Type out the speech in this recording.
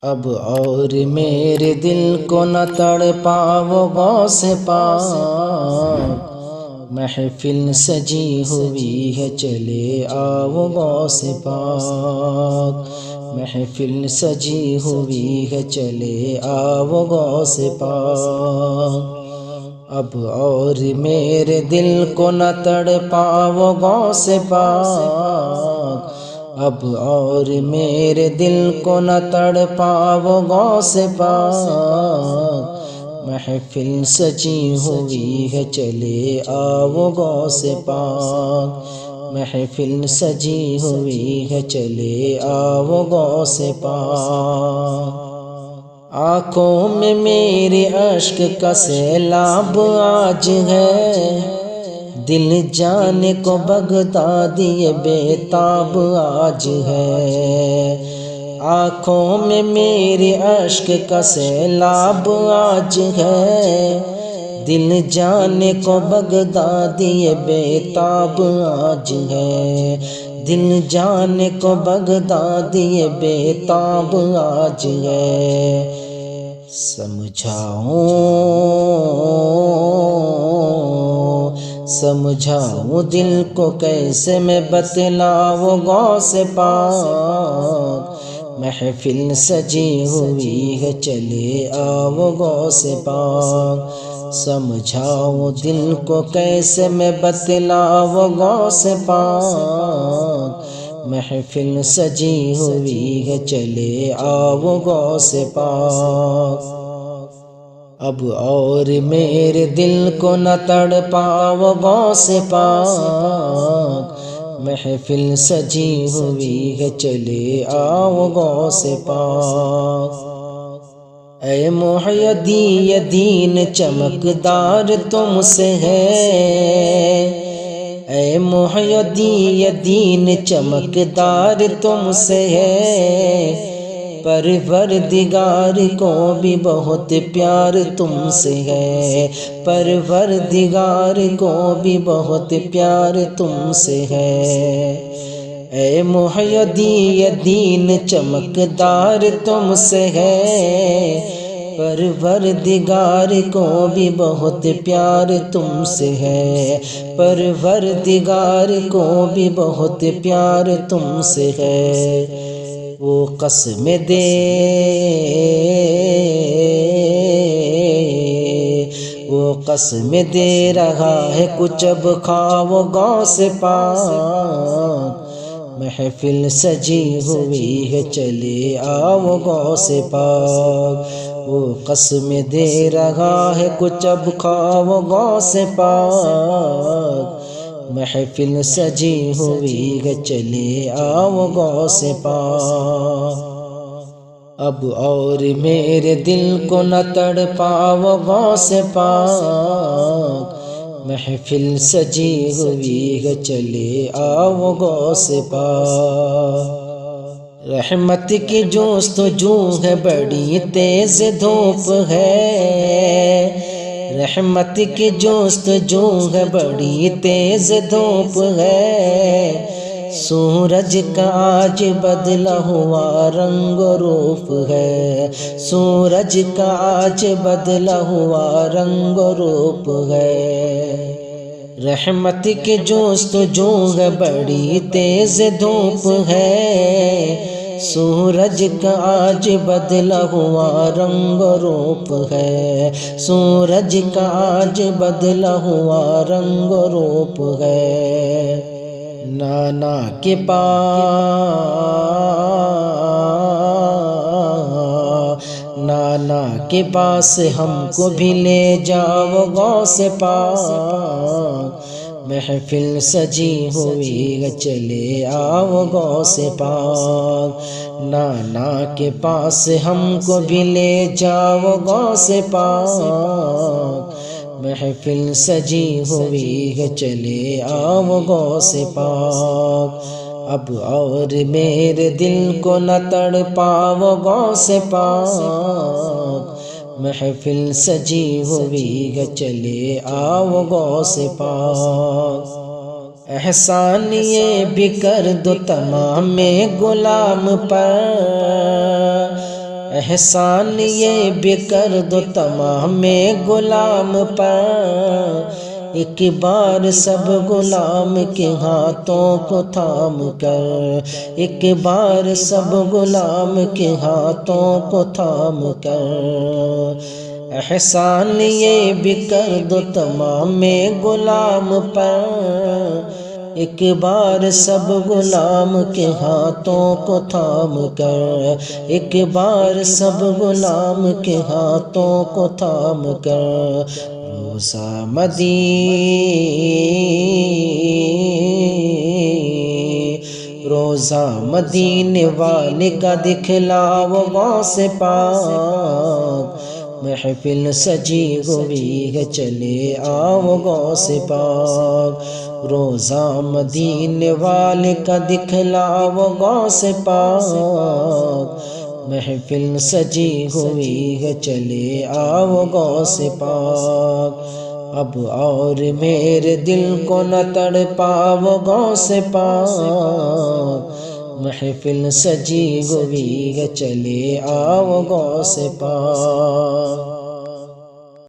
اب اور میرے دل کو نہ تڑپاؤ غوث پاک، محفل سجی ہوئی ہے چلے آؤ غوث پاک، محفل سجی ہوئی ہے چلے آؤ غوث پاک۔ اب اور میرے دل کو نہ تڑپاؤ غوث پاک، اب اور میرے دل کو نہ تڑپاؤ غوث پاک، محفل سجی ہوئی ہے چلے آؤ غوث پاک، محفل سجی ہوئی ہے چلے آؤ غوث پاک۔ آنکھوں میں میرے اشک کا سیلاب آج ہے، دل جانے کو بغدادی بے تاب آج ہے۔ آنکھوں میں میرے اشک کا سیلاب آج ہے، دل جانے کو بغدادی بے تاب آج ہے، دل جانے کو بغدادی بے تاب آج ہے۔ سمجھاؤں دل کو کیسے میں بتلاؤں غوث پاک، محفل سجی ہوئی ہے چلے آؤ غوث پاک، سمجھاؤں دل کو کیسے میں بتلاؤں غوث پاک، محفل سجی ہوئی ہے چلے آؤ غوث پاک۔ اب اور میرے دل کو نہ تڑپاؤ غوث پاک، محفل سجی ہوئی ہے چلے آؤ غوث پاک۔ اے محی الدین چمکدار تم سے ہے، اے محی الدین چمکدار تم سے ہے، پروردگار کو بھی بہت پیار تم سے ہے، پروردگار کو بھی بہت پیار تم سے ہے۔ اے محی الدین چمکدار تم سے ہے، پروردگار کو بھی بہت پیار تم سے ہے، پروردگار کو بھی بہت پیار تم سے ہے۔ وہ قسم دے رہا ہے کچھ اب کھاؤ غوث پاک، محفل سجی ہوئی ہے چلے آؤ غوث پاک، وہ قسم دے رہا ہے کچھ اب کھاؤ غوث پاک، محفل سجی ہوئی ہے چلے آؤ غوث پاک۔ اب اور میرے دل کو نہ تڑپاؤ غوث پاک، محفل سجی ہوئی ہے چلے آؤ غوث پاک۔ رحمت کی جستجو ہے بڑی تیز دھوپ ہے، رحمت کی جستجو ہے بڑی تیز دھوپ ہے، سورج کا آج بدلا ہوا رنگ و روپ ہے، سورج کا آج بدلا ہوا رنگ و روپ ہے۔ رحمت کی جستجو ہے بڑی تیز دھوپ ہے، سورج کا آج بدلا ہوا رنگ و روپ ہے، سورج کا آج بدلا ہوا رنگ و روپ ہے۔ نانا کے پاس ہم کو بھی لے جاؤ غوث پاک، محفل سجی ہوئی ہے چلے آؤ غوث پاک، نانا کے پاس ہم کو بھی لے جاؤ غوث پاک، محفل سجی ہوئی ہے چلے آؤ غوث پاک۔ اب اور میرے دل کو نہ تڑپاؤ غوث پاک، محفل سجی ہوئی ہے چلے آؤ غوث پاک۔ احسان یہ بھی کر دو تمام غلام پر، احسان یہ بھی کر دو تمام غلام پر، ایک بار سب غلام کے ہاتھوں کو تھام کر، ایک بار سب غلام کے ہاتھوں کو تھام کر، احسان یہ بھی کر دو تمام غلام پر، ایک بار سب غلام کے ہاتھوں کو تھام کر، ایک بار سب غلام کے ہاتھوں کو تھام کر، روزہ مدینے والے کا دکھلاؤ غوث پاک، محفل سجی ہوئی ہے چلے آؤ غوث پاک، روزہ مدینے والے کا دکھلاؤ غوث پاک، محفل سجی ہوئی ہے چلے آؤ غوث پاک، اب اور میرے دل کو نہ تڑپاؤ غوث پاک، محفل سجی ہوئی ہے چلے آؤ غوث پاک۔